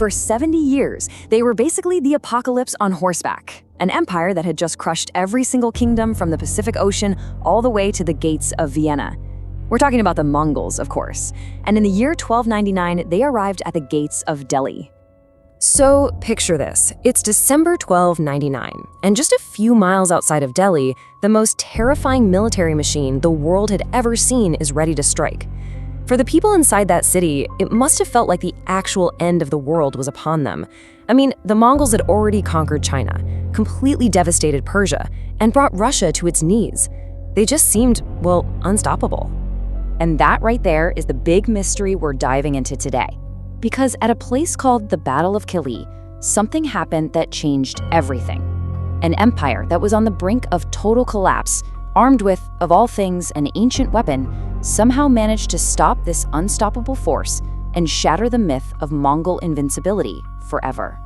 For 70 years, they were basically the apocalypse on horseback, an empire that had just crushed every single kingdom from the Pacific Ocean all the way to the gates of Vienna. We're talking about the Mongols, of course, and in the year 1299, they arrived at the gates of Delhi. So picture this, it's December 1299, and just a few miles outside of Delhi, the most terrifying military machine the world had ever seen is ready to strike. For the people inside that city, it must have felt like the actual end of the world was upon them. I mean, the Mongols had already conquered China, completely devastated Persia, and brought Russia to its knees. They just seemed, well, unstoppable. And that right there is the big mystery we're diving into today. Because at a place called the Battle of Kili, something happened that changed everything. An empire that was on the brink of total collapse, armed with, of all things, an ancient weapon, somehow managed to stop this unstoppable force and shatter the myth of Mongol invincibility forever.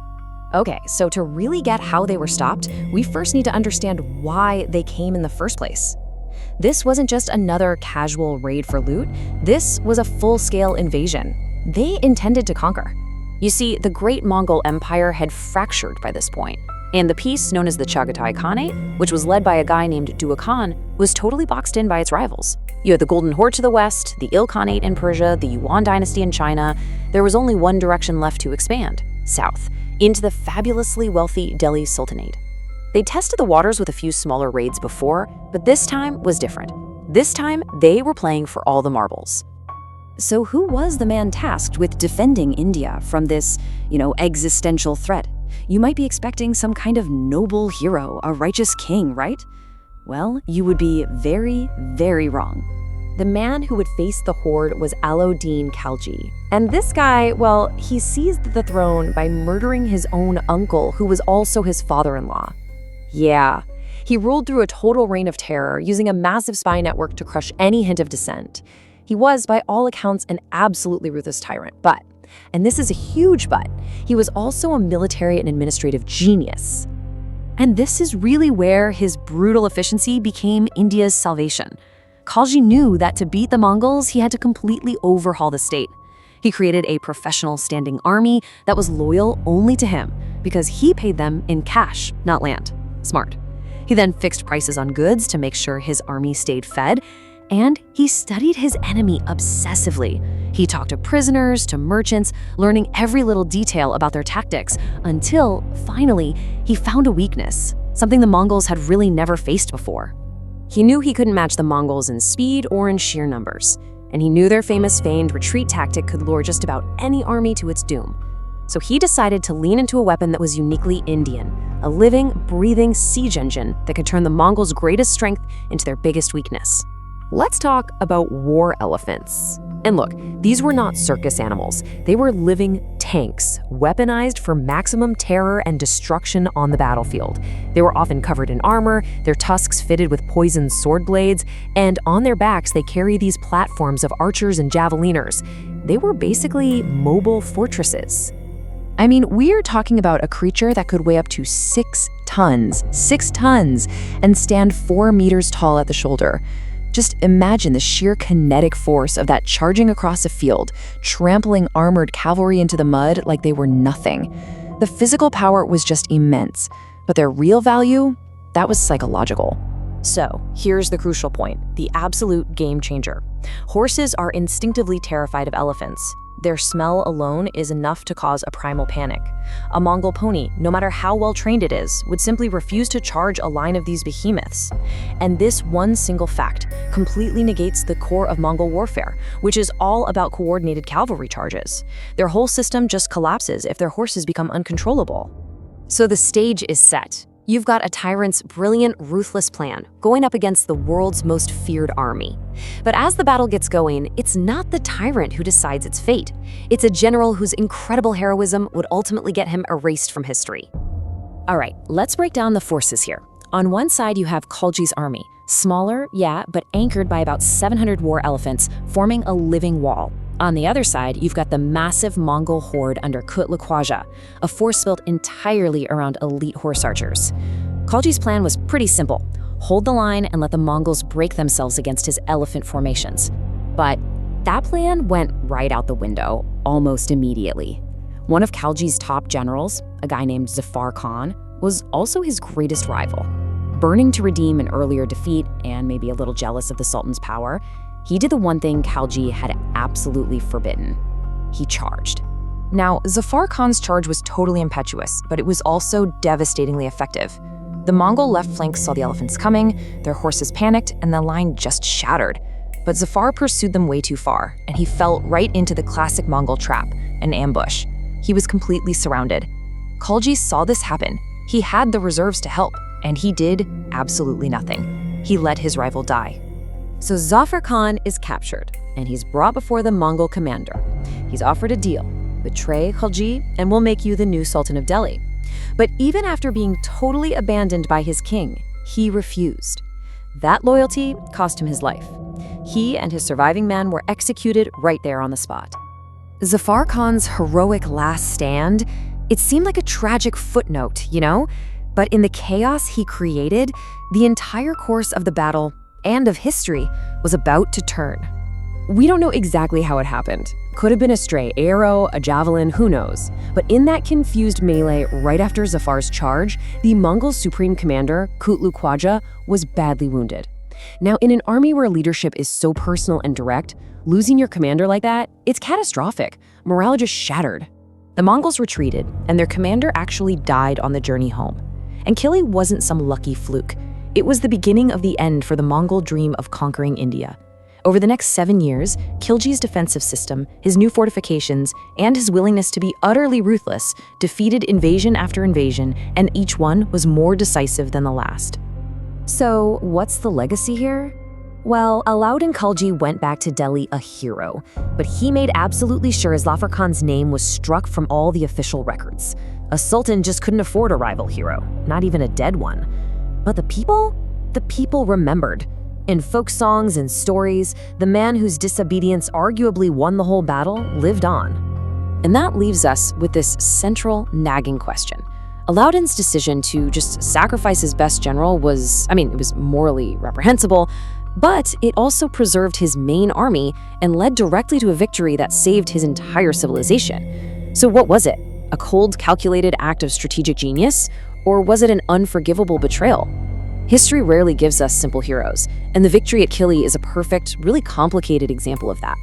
Okay, so to really get how they were stopped, we first need to understand why they came in the first place. This wasn't just another casual raid for loot, this was a full-scale invasion. They intended to conquer. You see, the Great Mongol Empire had fractured by this point, and the piece known as the Chagatai Khanate, which was led by a guy named Dua Khan, was totally boxed in by its rivals. You had the Golden Horde to the west, the Il Khanate in Persia, the Yuan dynasty in China. There was only one direction left to expand, south, into the fabulously wealthy Delhi Sultanate. They tested the waters with a few smaller raids before, but this time was different. This time, they were playing for all the marbles. So who was the man tasked with defending India from this, existential threat? You might be expecting some kind of noble hero, a righteous king, right? Well, you would be very, very wrong. The man who would face the horde was Alauddin Khalji. And this guy, well, he seized the throne by murdering his own uncle, who was also his father-in-law. Yeah, he ruled through a total reign of terror, using a massive spy network to crush any hint of dissent. He was, by all accounts, an absolutely ruthless tyrant, but, and this is a huge but, he was also a military and administrative genius. And this is really where his brutal efficiency became India's salvation. Khalji knew that to beat the Mongols, he had to completely overhaul the state. He created a professional standing army that was loyal only to him, because he paid them in cash, not land. Smart. He then fixed prices on goods to make sure his army stayed fed, and he studied his enemy obsessively. He talked to prisoners, to merchants, learning every little detail about their tactics, until, finally, he found a weakness, something the Mongols had really never faced before. He knew he couldn't match the Mongols in speed or in sheer numbers, and he knew their famous feigned retreat tactic could lure just about any army to its doom. So he decided to lean into a weapon that was uniquely Indian, a living, breathing siege engine that could turn the Mongols' greatest strength into their biggest weakness. Let's talk about war elephants. And look, these were not circus animals. They were living tanks, weaponized for maximum terror and destruction on the battlefield. They were often covered in armor, their tusks fitted with poisoned sword blades, and on their backs they carry these platforms of archers and javeliners. They were basically mobile fortresses. I mean, we're talking about a creature that could weigh up to 6 tons, and stand 4 meters tall at the shoulder. Just imagine the sheer kinetic force of that charging across a field, trampling armored cavalry into the mud like they were nothing. The physical power was just immense, but their real value, that was psychological. So, here's the crucial point, the absolute game changer. Horses are instinctively terrified of elephants. Their smell alone is enough to cause a primal panic. A Mongol pony, no matter how well trained it is, would simply refuse to charge a line of these behemoths. And this one single fact completely negates the core of Mongol warfare, which is all about coordinated cavalry charges. Their whole system just collapses if their horses become uncontrollable. So the stage is set. You've got a tyrant's brilliant, ruthless plan going up against the world's most feared army. But as the battle gets going, it's not the tyrant who decides its fate. It's a general whose incredible heroism would ultimately get him erased from history. All right, let's break down the forces here. On one side, you have Khalji's army. Smaller, yeah, but anchored by about 700 war elephants, forming a living wall. On the other side, you've got the massive Mongol Horde under Kutle Khwaja, a force built entirely around elite horse archers. Khalji's plan was pretty simple. Hold the line and let the Mongols break themselves against his elephant formations. But that plan went right out the window almost immediately. One of Khalji's top generals, a guy named Zafar Khan, was also his greatest rival. Burning to redeem an earlier defeat and maybe a little jealous of the Sultan's power, he did the one thing Khalji had absolutely forbidden. He charged. Now, Zafar Khan's charge was totally impetuous, but it was also devastatingly effective. The Mongol left flank saw the elephants coming, their horses panicked, and the line just shattered. But Zafar pursued them way too far, and he fell right into the classic Mongol trap, an ambush. He was completely surrounded. Khalji saw this happen. He had the reserves to help, and he did absolutely nothing. He let his rival die. So Zafar Khan is captured, and he's brought before the Mongol commander. He's offered a deal. Betray Khalji, and we'll make you the new Sultan of Delhi. But even after being totally abandoned by his king, he refused. That loyalty cost him his life. He and his surviving men were executed right there on the spot. Zafar Khan's heroic last stand, it seemed like a tragic footnote, you know? But in the chaos he created, the entire course of the battle and of history was about to turn. We don't know exactly how it happened. Could have been a stray arrow, a javelin, who knows? But in that confused melee right after Zafar's charge, the Mongol supreme commander, Kutlu Khwaja, was badly wounded. Now, in an army where leadership is so personal and direct, losing your commander like that, it's catastrophic. Morale just shattered. The Mongols retreated, and their commander actually died on the journey home. And Kili wasn't some lucky fluke. It was the beginning of the end for the Mongol dream of conquering India. Over the next 7 years, Khilji's defensive system, his new fortifications, and his willingness to be utterly ruthless defeated invasion after invasion, and each one was more decisive than the last. So, what's the legacy here? Well, Alauddin Khalji went back to Delhi a hero, but he made absolutely sure Zafar Khan's name was struck from all the official records. A sultan just couldn't afford a rival hero, not even a dead one. But the people remembered. In folk songs and stories, the man whose disobedience arguably won the whole battle lived on. And that leaves us with this central, nagging question. Alauddin's decision to just sacrifice his best general was morally reprehensible, but it also preserved his main army and led directly to a victory that saved his entire civilization. So what was it? A cold, calculated act of strategic genius? Or was it an unforgivable betrayal? History rarely gives us simple heroes, and the victory at Kili is a perfect, really complicated example of that.